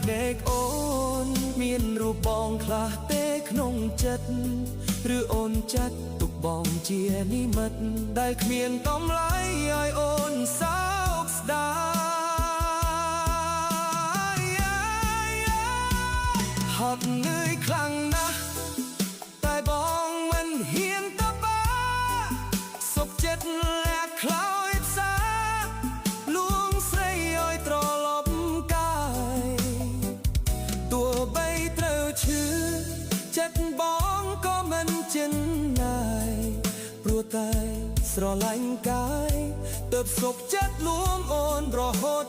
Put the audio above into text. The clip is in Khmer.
ភ្នែកអូនមានរូបបងខ្លះទេក្នុងចិត្តឬអូនចាត់ទុកបងជានិមិត្តដែលគ្មានតម្លៃឲ្យអូនសោកស្ដាយហត់នឿយខ្លាំងណាស់តែបងមិនហ៊ានតបសុខចិត្តលាក់ខ្លោចផ្សាលួងស្រីឲ្យត្រឡប់កាយទោះបីត្រូវឈឺចិត្តបងក៏មិនចិនណាយព្រោះតែស្រឡាញ់កាយទើបសុខចិត្តលួងអូនរហូត